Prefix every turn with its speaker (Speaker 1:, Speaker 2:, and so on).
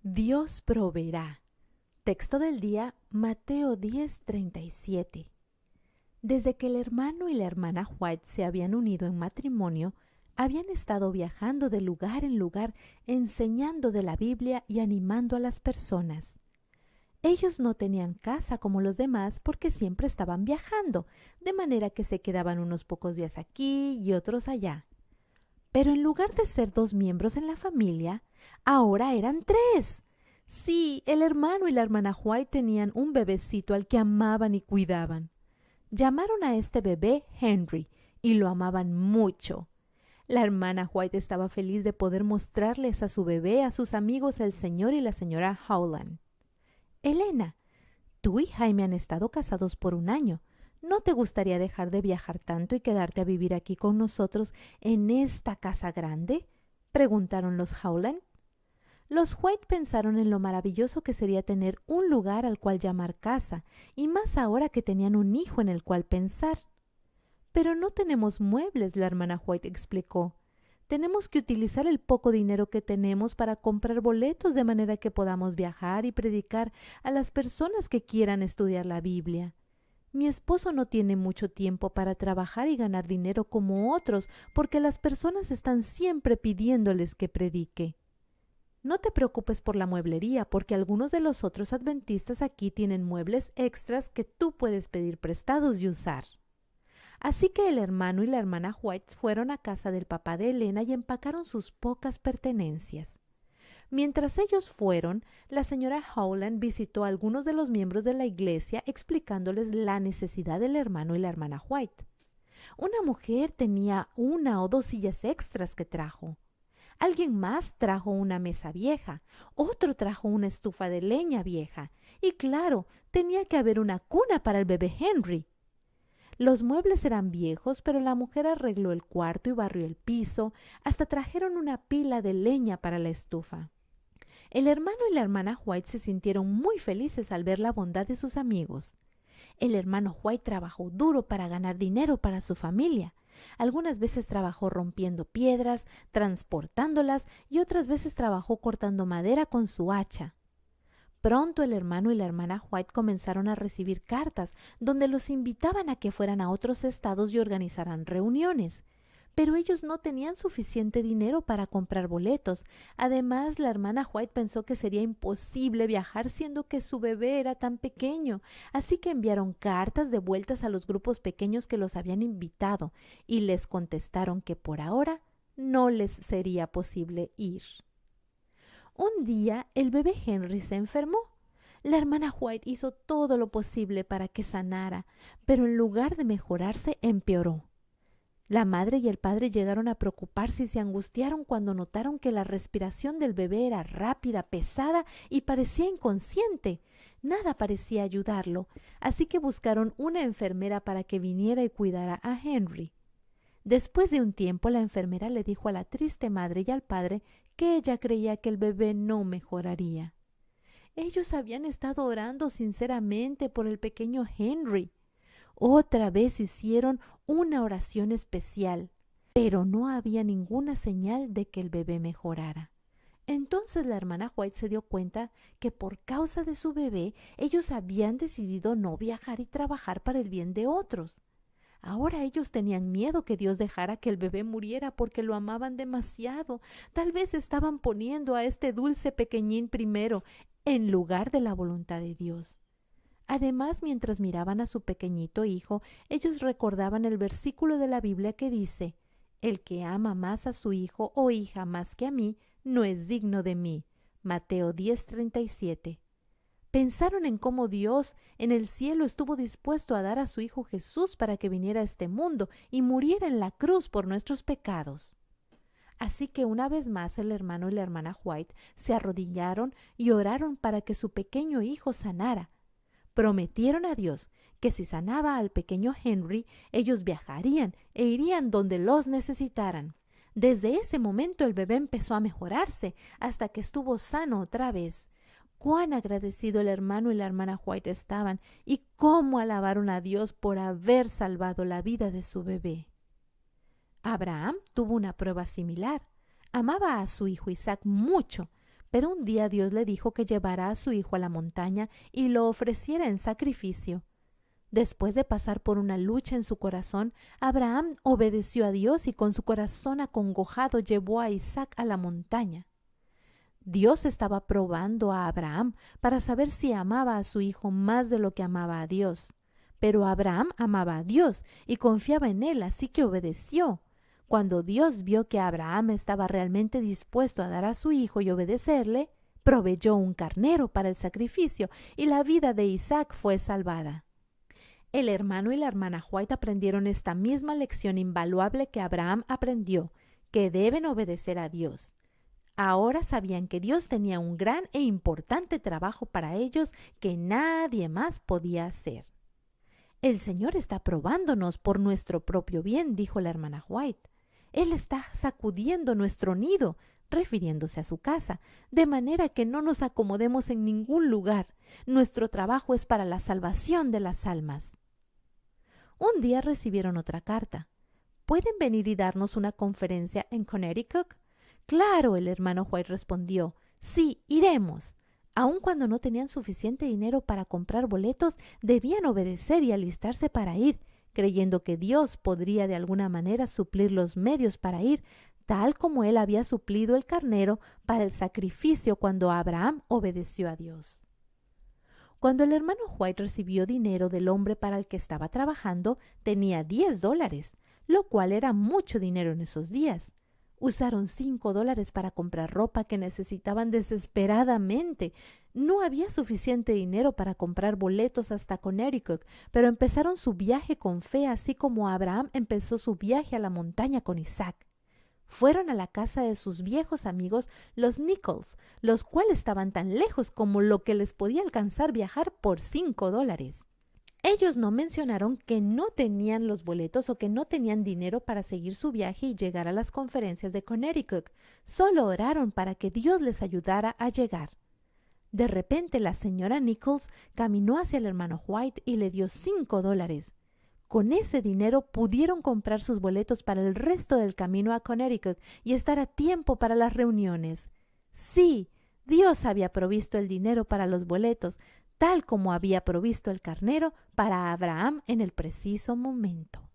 Speaker 1: Dios proveerá. Texto del día, Mateo 10:37. Desde que el hermano y la hermana White se habían unido en matrimonio, habían estado viajando de lugar en lugar, enseñando de la Biblia y animando a las personas. Ellos no tenían casa como los demás porque siempre estaban viajando, de manera que se quedaban unos pocos días aquí y otros allá. Pero en lugar de ser 2 miembros en la familia, ahora eran 3. Sí, el hermano y la hermana White tenían un bebecito al que amaban y cuidaban. Llamaron a este bebé Henry y lo amaban mucho. La hermana White estaba feliz de poder mostrarles a su bebé a sus amigos el señor y la señora Howland. Elena, tú y Jaime han estado casados por 1 año. ¿No te gustaría dejar de viajar tanto y quedarte a vivir aquí con nosotros en esta casa grande?, preguntaron los Howland. Los White pensaron en lo maravilloso que sería tener un lugar al cual llamar casa, y más ahora que tenían un hijo en el cual pensar. Pero no tenemos muebles, la hermana White explicó. Tenemos que utilizar el poco dinero que tenemos para comprar boletos de manera que podamos viajar y predicar a las personas que quieran estudiar la Biblia. Mi esposo no tiene mucho tiempo para trabajar y ganar dinero como otros, porque las personas están siempre pidiéndoles que predique. No te preocupes por la mueblería, porque algunos de los otros adventistas aquí tienen muebles extras que tú puedes pedir prestados y usar. Así que el hermano y la hermana White fueron a casa del papá de Elena y empacaron sus pocas pertenencias. Mientras ellos fueron, la señora Howland visitó a algunos de los miembros de la iglesia explicándoles la necesidad del hermano y la hermana White. Una mujer tenía 1 o 2 sillas extras que trajo. Alguien más trajo una mesa vieja, otro trajo una estufa de leña vieja y claro, tenía que haber una cuna para el bebé Henry. Los muebles eran viejos, pero la mujer arregló el cuarto y barrió el piso, hasta trajeron una pila de leña para la estufa. El hermano y la hermana White se sintieron muy felices al ver la bondad de sus amigos. El hermano White trabajó duro para ganar dinero para su familia. Algunas veces trabajó rompiendo piedras, transportándolas y otras veces trabajó cortando madera con su hacha. Pronto el hermano y la hermana White comenzaron a recibir cartas donde los invitaban a que fueran a otros estados y organizaran reuniones. Pero ellos no tenían suficiente dinero para comprar boletos. Además, la hermana White pensó que sería imposible viajar siendo que su bebé era tan pequeño, así que enviaron cartas de vueltas a los grupos pequeños que los habían invitado y les contestaron que por ahora no les sería posible ir. Un día el bebé Henry se enfermó. La hermana White hizo todo lo posible para que sanara, pero en lugar de mejorarse, empeoró. La madre y el padre llegaron a preocuparse y se angustiaron cuando notaron que la respiración del bebé era rápida, pesada y parecía inconsciente. Nada parecía ayudarlo, así que buscaron una enfermera para que viniera y cuidara a Henry. Después de un tiempo, la enfermera le dijo a la triste madre y al padre que ella creía que el bebé no mejoraría. Ellos habían estado orando sinceramente por el pequeño Henry. Otra vez hicieron una oración especial, pero no había ninguna señal de que el bebé mejorara. Entonces la hermana White se dio cuenta que por causa de su bebé ellos habían decidido no viajar y trabajar para el bien de otros. Ahora ellos tenían miedo que Dios dejara que el bebé muriera porque lo amaban demasiado. Tal vez estaban poniendo a este dulce pequeñín primero en lugar de la voluntad de Dios. Además, mientras miraban a su pequeñito hijo, ellos recordaban el versículo de la Biblia que dice: «El que ama más a su hijo o hija más que a mí, no es digno de mí». Mateo 10:37. Pensaron en cómo Dios en el cielo estuvo dispuesto a dar a su Hijo Jesús para que viniera a este mundo y muriera en la cruz por nuestros pecados. Así que una vez más el hermano y la hermana White se arrodillaron y oraron para que su pequeño hijo sanara. Prometieron a Dios que si sanaba al pequeño Henry, ellos viajarían e irían donde los necesitaran. Desde ese momento el bebé empezó a mejorarse hasta que estuvo sano otra vez. Cuán agradecido el hermano y la hermana White estaban y cómo alabaron a Dios por haber salvado la vida de su bebé. Abraham tuvo una prueba similar. Amaba a su hijo Isaac mucho, pero un día Dios le dijo que llevara a su hijo a la montaña y lo ofreciera en sacrificio. Después de pasar por una lucha en su corazón, Abraham obedeció a Dios y con su corazón acongojado llevó a Isaac a la montaña. Dios estaba probando a Abraham para saber si amaba a su hijo más de lo que amaba a Dios. Pero Abraham amaba a Dios y confiaba en él, así que obedeció. Cuando Dios vio que Abraham estaba realmente dispuesto a dar a su hijo y obedecerle, proveyó un carnero para el sacrificio y la vida de Isaac fue salvada. El hermano y la hermana White aprendieron esta misma lección invaluable que Abraham aprendió, que deben obedecer a Dios. Ahora sabían que Dios tenía un gran e importante trabajo para ellos que nadie más podía hacer. El Señor está probándonos por nuestro propio bien, dijo la hermana White. Él está sacudiendo nuestro nido, refiriéndose a su casa, de manera que no nos acomodemos en ningún lugar. Nuestro trabajo es para la salvación de las almas. Un día recibieron otra carta. ¿Pueden venir y darnos una conferencia en Connecticut? Claro, el hermano White respondió. Sí, iremos. Aun cuando no tenían suficiente dinero para comprar boletos, debían obedecer y alistarse para ir, creyendo que Dios podría de alguna manera suplir los medios para ir, tal como él había suplido el carnero para el sacrificio cuando Abraham obedeció a Dios. Cuando el hermano White recibió dinero del hombre para el que estaba trabajando, tenía $10, lo cual era mucho dinero en esos días. Usaron $5 para comprar ropa que necesitaban desesperadamente. No había suficiente dinero para comprar boletos hasta Connecticut, pero empezaron su viaje con fe, así como Abraham empezó su viaje a la montaña con Isaac. Fueron a la casa de sus viejos amigos, los Nichols, los cuales estaban tan lejos como lo que les podía alcanzar viajar por $5. Ellos no mencionaron que no tenían los boletos o que no tenían dinero para seguir su viaje y llegar a las conferencias de Connecticut. Solo oraron para que Dios les ayudara a llegar. De repente la señora Nichols caminó hacia el hermano White y le dio $5. Con ese dinero pudieron comprar sus boletos para el resto del camino a Connecticut y estar a tiempo para las reuniones. Sí, Dios había provisto el dinero para los boletos, tal como había provisto el carnero para Abraham en el preciso momento.